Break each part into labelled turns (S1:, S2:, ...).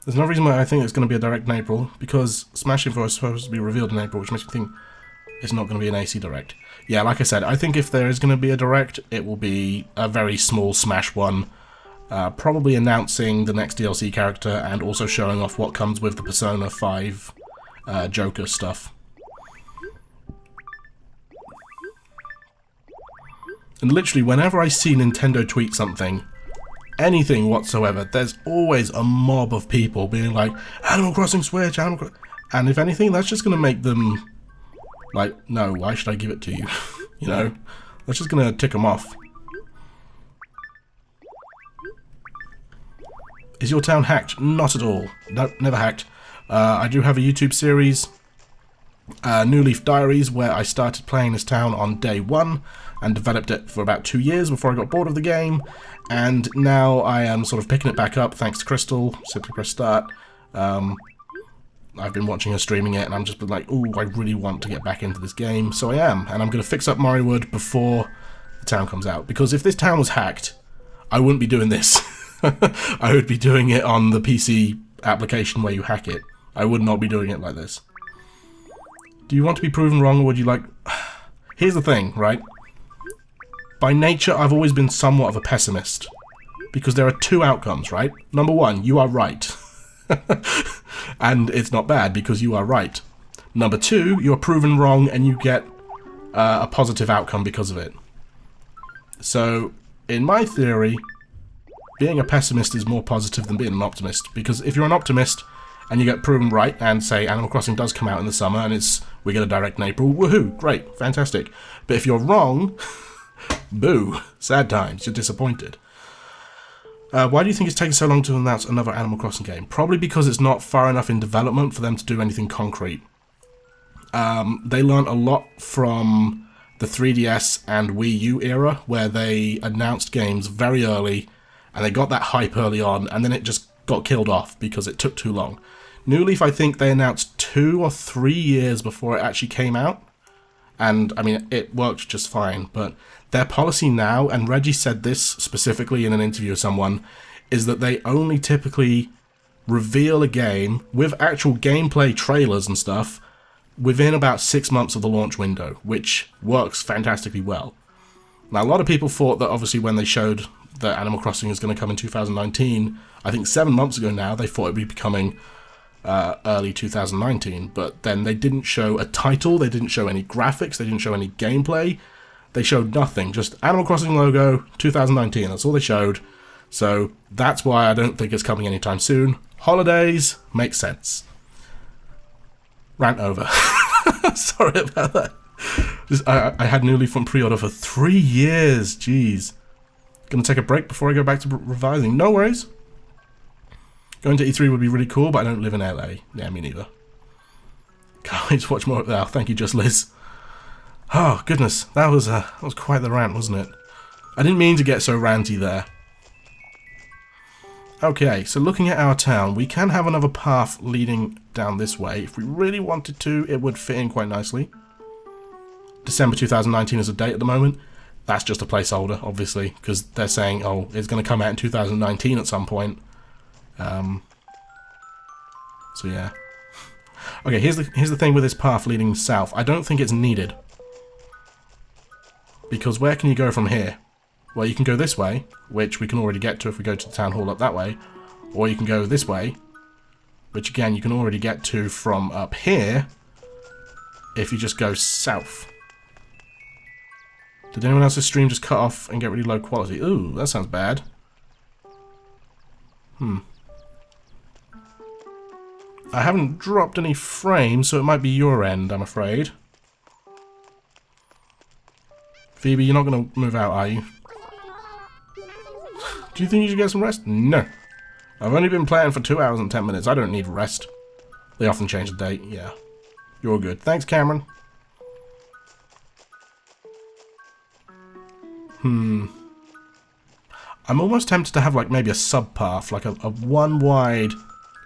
S1: There's no reason why I think it's going to be a direct in April, because Smash Info is supposed to be revealed in April, which makes me think it's not going to be an AC direct. Yeah, like I said, I think if there is going to be a direct, it will be a very small Smash one, probably announcing the next DLC character and also showing off what comes with the Persona 5 Joker stuff. And literally, whenever I see Nintendo tweet something, anything whatsoever, there's always a mob of people being like, Animal Crossing Switch, and if anything, that's just going to make them like, no, why should I give it to you? You know, that's just going to tick them off. Is your town hacked? Not at all. No, never hacked. I do have a YouTube series, New Leaf Diaries, where I started playing this town on day 1 and developed it for about 2 years before I got bored of the game, and now I am sort of picking it back up thanks to Crystal. Simply press start. I've been watching her streaming it, and I'm just been like, ooh, I really want to get back into this game, so I am, and I'm going to fix up Moriwood before the town comes out, because if this town was hacked, I wouldn't be doing this. I would be doing it on the PC application where you hack it. I would not be doing it like this. Do you want to be proven wrong, or would you like... Here's the thing, right? By nature, I've always been somewhat of a pessimist. Because there are 2 outcomes, right? Number 1, you are right. And it's not bad, because you are right. Number 2, you're proven wrong and you get a positive outcome because of it. So, in my theory, being a pessimist is more positive than being an optimist. Because if you're an optimist and you get proven right, and say Animal Crossing does come out in the summer and we get a direct in April, woohoo, great, fantastic. But if you're wrong... Boo. Sad times. You're disappointed. Why do you think it's taking so long to announce another Animal Crossing game? Probably because it's not far enough in development for them to do anything concrete. They learned a lot from the 3DS and Wii U era, where they announced games very early, and they got that hype early on, and then it just got killed off because it took too long. New Leaf, I think they announced 2 or 3 years before it actually came out. And, I mean, it worked just fine, but their policy now, and Reggie said this specifically in an interview with someone, is that they only typically reveal a game with actual gameplay trailers and stuff within about 6 months of the launch window, which works fantastically well. Now, a lot of people thought that obviously when they showed that Animal Crossing is going to come in 2019, I think 7 months ago now, they thought it would be coming early 2019, but then they didn't show a title, they didn't show any graphics, they didn't show any gameplay, they showed nothing, just Animal Crossing logo, 2019, that's all they showed, so that's why I don't think it's coming anytime soon. Holidays, makes sense. Rant over. Sorry about that. I had New Leaf on pre-order for 3 years, jeez. Gonna take a break before I go back to revising, no worries. Going to E3 would be really cool, but I don't live in LA. Yeah, me neither. Can't wait to watch more of that. Thank you, Just Liz. Oh, goodness. That was quite the rant, wasn't it? I didn't mean to get so ranty there. Okay, so looking at our town, we can have another path leading down this way. If we really wanted to, it would fit in quite nicely. December 2019 is a date at the moment. That's just a placeholder, obviously, because they're saying, oh, it's going to come out in 2019 at some point. So yeah. Okay, here's the thing with this path leading south. I don't think it's needed. Because where can you go from here? Well, you can go this way, which we can already get to if we go to the town hall up that way. Or you can go this way, which again you can already get to from up here, if you just go south. Did anyone else's stream just cut off and get really low quality? Ooh, that sounds bad. I haven't dropped any frames, so it might be your end, I'm afraid. Phoebe, you're not going to move out, are you? Do you think you should get some rest? No. I've only been playing for 2 hours and 10 minutes. I don't need rest. They often change the date. Yeah. You're good. Thanks, Cameron. I'm almost tempted to have like maybe a sub-path, like a one wide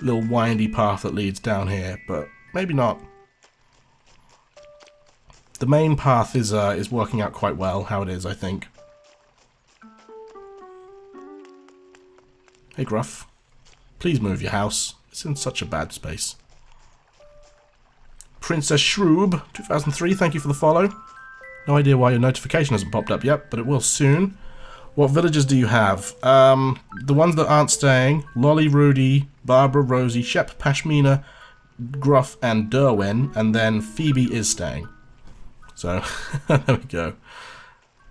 S1: little windy path that leads down here, but maybe not. The main path is working out quite well, how it is, I think. Hey, Gruff. Please move your house. It's in such a bad space. Princess Shroob, 2003, thank you for the follow. No idea why your notification hasn't popped up yet, but it will soon. What villagers do you have? The ones that aren't staying, Lolly, Rudy, Barbara, Rosie, Shep, Pashmina, Gruff, and Derwin, and then Phoebe is staying. So, there we go.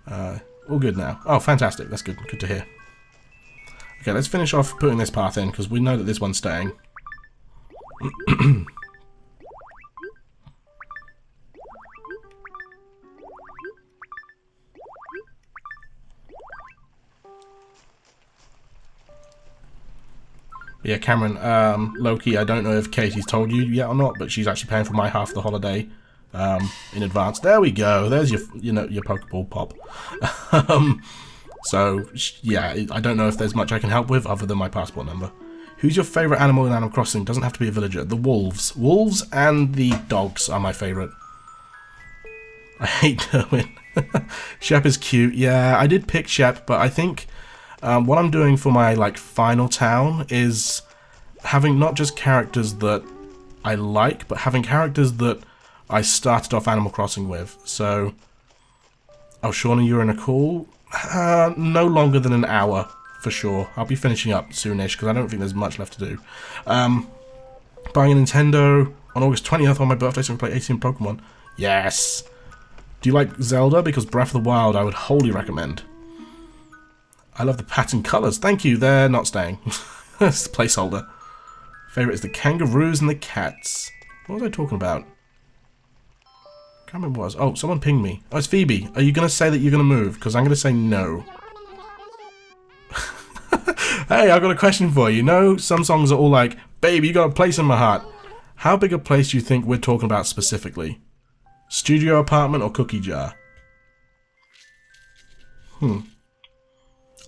S1: All good now. Oh, fantastic. That's good. Good to hear. Okay, let's finish off putting this path in, because we know that this one's staying. Yeah, Cameron, Loki, I don't know if Katie's told you yet or not, but she's actually paying for my half of the holiday in advance. There we go. There's your, your Pokeball pop. So, yeah, I don't know if there's much I can help with other than my passport number. Who's your favourite animal in Animal Crossing? Doesn't have to be a villager. The wolves. Wolves and the dogs are my favourite. I hate Derwin. Shep is cute. Yeah, I did pick Shep, but I think what I'm doing for my final town is having not just characters that I like, but having characters that I started off Animal Crossing with. So, oh, Shauna, you're in a call? No longer than an hour, for sure. I'll be finishing up soonish, because I don't think there's much left to do. Buying a Nintendo on August 20th on my birthday, so we can play 18 Pokemon. Yes! Do you like Zelda? Because Breath of the Wild I would wholly recommend. I love the pattern colours. Thank you, they're not staying. It's a placeholder. Favourite is the kangaroos and the cats. What was I talking about? Can't remember what it was. Oh, someone pinged me. Oh, it's Phoebe. Are you going to say that you're going to move? Because I'm going to say no. Hey, I've got a question for you. You know, some songs are all like, baby, you got a place in my heart. How big a place do you think we're talking about specifically? Studio apartment or cookie jar?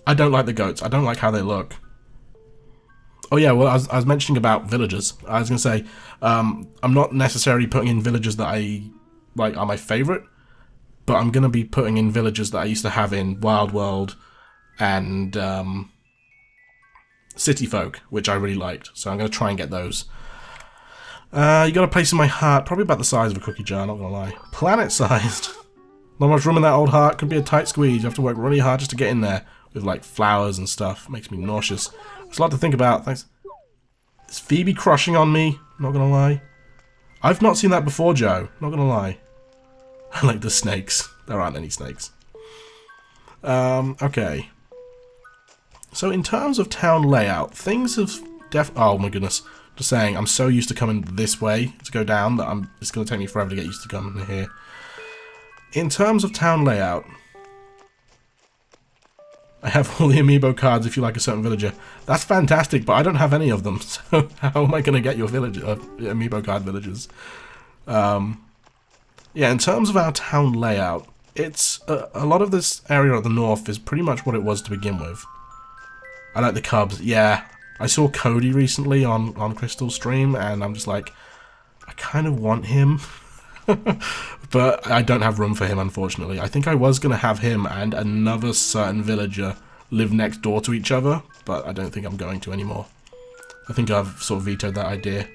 S1: I don't like the goats. I don't like how they look. Oh yeah, well, I was mentioning about villagers. I was going to say, I'm not necessarily putting in villagers that I are my favourite, but I'm going to be putting in villagers that I used to have in Wild World and City Folk, which I really liked. So I'm going to try and get those. You got a place in my heart, probably about the size of a cookie jar, not going to lie. Planet-sized. Not much room in that old heart, could be a tight squeeze. You have to work really hard just to get in there with flowers and stuff. Makes me nauseous. It's a lot to think about. Thanks. Is Phoebe crushing on me? Not going to lie. I've not seen that before, Joe. Not going to lie. I like the snakes. There aren't any snakes. Okay. So in terms of town layout, things have oh my goodness. Just saying, I'm so used to coming this way to go down that it's going to take me forever to get used to coming here. In terms of town layout, I have all the amiibo cards if you like a certain villager. That's fantastic, but I don't have any of them, so how am I going to get your amiibo card villagers? Yeah, in terms of our town layout, it's a lot of this area at the north is pretty much what it was to begin with. I like the Cubs, yeah. I saw Cody recently on Crystal's stream, and I'm just like, I kind of want him. But I don't have room for him, unfortunately. I think I was going to have him and another certain villager live next door to each other, but I don't think I'm going to anymore. I think I've sort of vetoed that idea.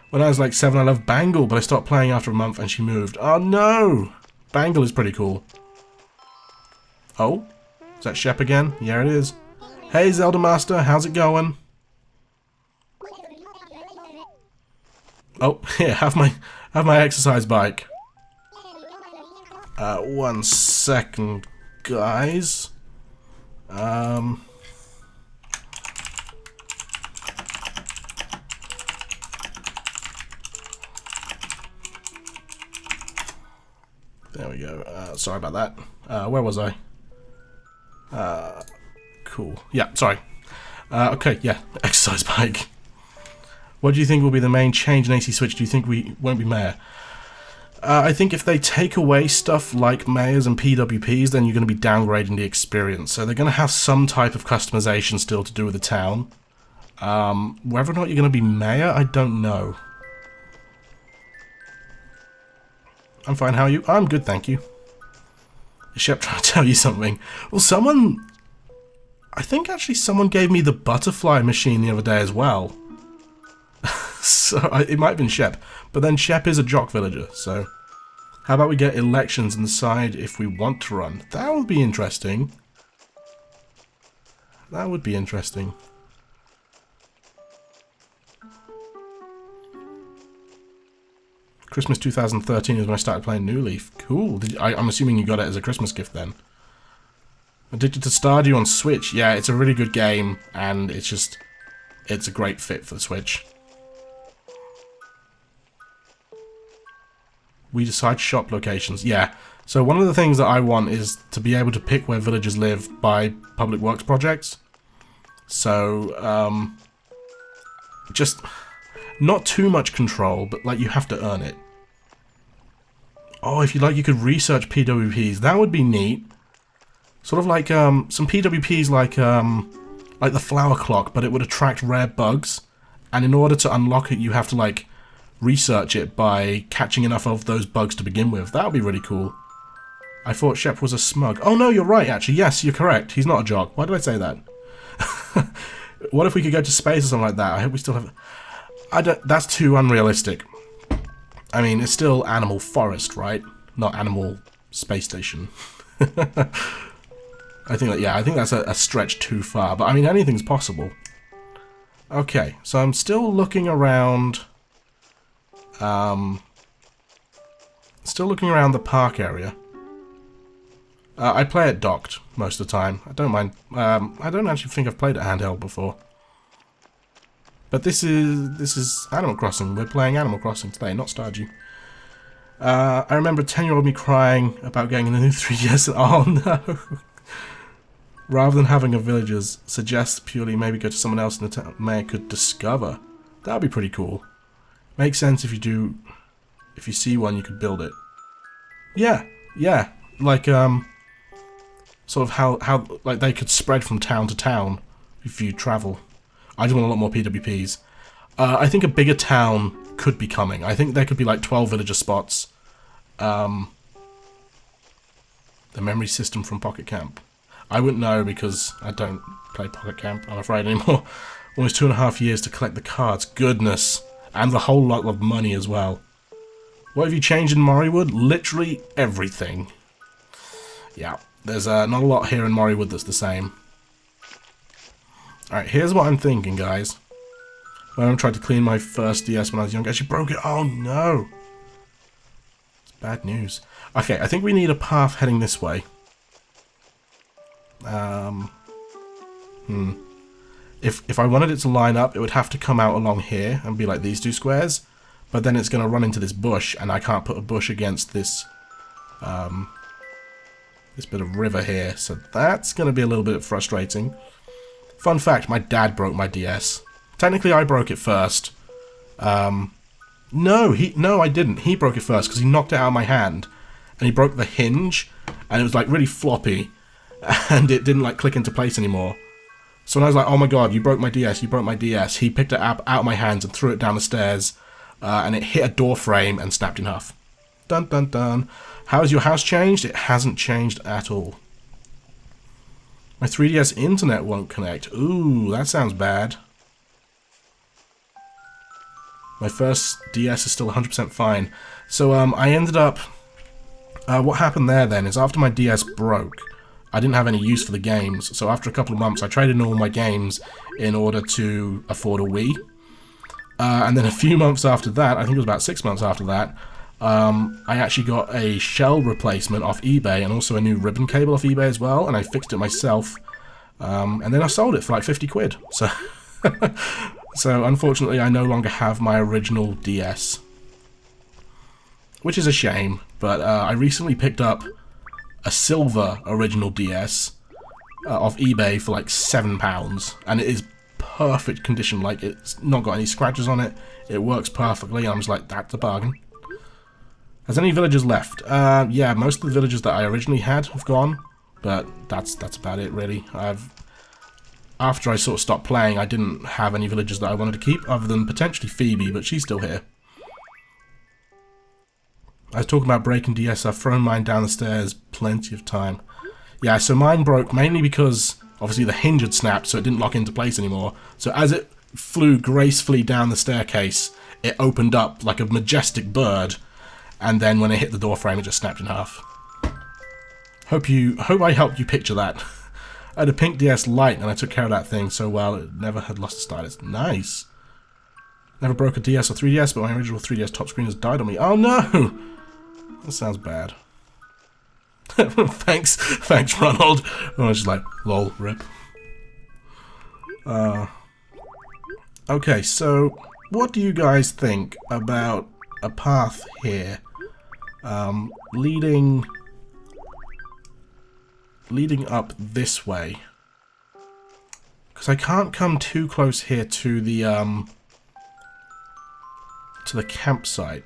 S1: When I was like 7, I loved Bangle, but I stopped playing after a month and she moved. Oh no! Bangle is pretty cool. Oh? Is that Shep again? Yeah, it is. Hey, Zelda Master, how's it going? Oh, here, have my exercise bike. 1 second, guys. There we go. Sorry about that. Where was I? Cool. Yeah, sorry. Okay, yeah, exercise bike. What do you think will be the main change in AC Switch? Do you think we won't be mayor? I think if they take away stuff like mayors and PWPs, then you're going to be downgrading the experience. So they're going to have some type of customization still to do with the town. Whether or not you're going to be mayor, I don't know. I'm fine, how are you? I'm good, thank you. Is Shep trying to tell you something? Well, I think actually someone gave me the butterfly machine the other day as well. So it might have been Shep, but then Shep is a jock villager, so how about we get elections and decide if we want to run? That would be interesting. That would be interesting. Christmas 2013 is when I started playing New Leaf. Cool. I'm assuming you got it as a Christmas gift then. Addicted to Stardew on Switch. Yeah, it's a really good game, and it's a great fit for the Switch. We decide shop locations. Yeah. So one of the things that I want is to be able to pick where villagers live by public works projects. So, just not too much control, but like you have to earn it. Oh, if you like, you could research PWPs. That would be neat. Sort of like some PWPs like the flower clock, but it would attract rare bugs. And in order to unlock it, you have to like research it by catching enough of those bugs to begin with. That would be really cool. I thought Shep was a smug. Oh no, you're right actually. Yes, you're correct. He's not a jock. Why did I say that? What if we could go to space or something like that? I hope we still have... That's too unrealistic. I mean, it's still Animal Forest, right? Not Animal Space Station. I think that's a stretch too far. But I mean, anything's possible. Okay, so I'm still looking around... still looking around the park area. I play it docked most of the time. I don't mind. I don't actually think I've played it handheld before. But this is Animal Crossing. We're playing Animal Crossing today, not Stardew. I remember a 10-year-old me crying about getting the new 3DS. Oh no! Rather than having a villagers, suggest purely maybe go to someone else in the town Mayor could discover. That would be pretty cool. Makes sense if you see one, you could build it. Yeah, like sort of how like they could spread from town to town if you travel. I just want a lot more PWPs. I think a bigger town could be coming. I think there could be like 12 villager spots. The memory system from Pocket Camp. I wouldn't know because I don't play Pocket Camp, I'm afraid, anymore. Almost 2.5 years to collect the cards. Goodness. And the whole lot of money as well. What have you changed in Moriwood? Literally everything. Yeah, there's not a lot here in Moriwood that's the same. Alright, here's what I'm thinking, guys. When I tried to clean my first DS when I was young, I actually broke it. Oh no! It's bad news. Okay, I think we need a path heading this way. If I wanted it to line up, it would have to come out along here and be like these two squares. But then it's going to run into this bush, and I can't put a bush against this this bit of river here. So that's going to be a little bit frustrating. Fun fact, my dad broke my DS. Technically, I broke it first. No, I didn't. He broke it first because he knocked it out of my hand. And he broke the hinge, and it was like really floppy. And it didn't like click into place anymore. So when I was like, oh my god, you broke my DS, he picked it up out of my hands and threw it down the stairs. And it hit a door frame and snapped in half. Dun dun dun. How has your house changed? It hasn't changed at all. My 3DS internet won't connect. Ooh, that sounds bad. My first DS is still 100% fine. So I ended up... what happened there then is after my DS broke, I didn't have any use for the games. So after a couple of months, I traded in all my games in order to afford a Wii. And then a few months after that, I think it was about 6 months after that, I actually got a shell replacement off eBay and also a new ribbon cable off eBay as well, and I fixed it myself. And then I sold it for like 50 quid. So, so unfortunately, I no longer have my original DS. Which is a shame, but I recently picked up a silver original DS off eBay for like £7, and it is perfect condition. Like, it's not got any scratches on it, it works perfectly, and I'm just like, that's a bargain. Has any villagers left? Yeah, most of the villagers that I originally had have gone, but that's about it really. After I sort of stopped playing, I didn't have any villagers that I wanted to keep, other than potentially Phoebe, but she's still here. I was talking about breaking DS, I've thrown mine down the stairs plenty of time. Yeah, so mine broke mainly because obviously the hinge had snapped, so it didn't lock into place anymore. So as it flew gracefully down the staircase, it opened up like a majestic bird, and then when it hit the door frame, it just snapped in half. Hope I helped you picture that. I had a pink DS Lite, and I took care of that thing so well it never had lost a stylus. Nice. Never broke a DS or 3DS, but my original 3DS top screen has died on me. Oh no! That sounds bad. Thanks, Ronald. I was just like, lol, rip. Okay, so what do you guys think about a path here, leading up this way? Because I can't come too close here to the campsite.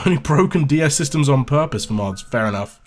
S1: Only broken DS systems on purpose for mods. Fair enough.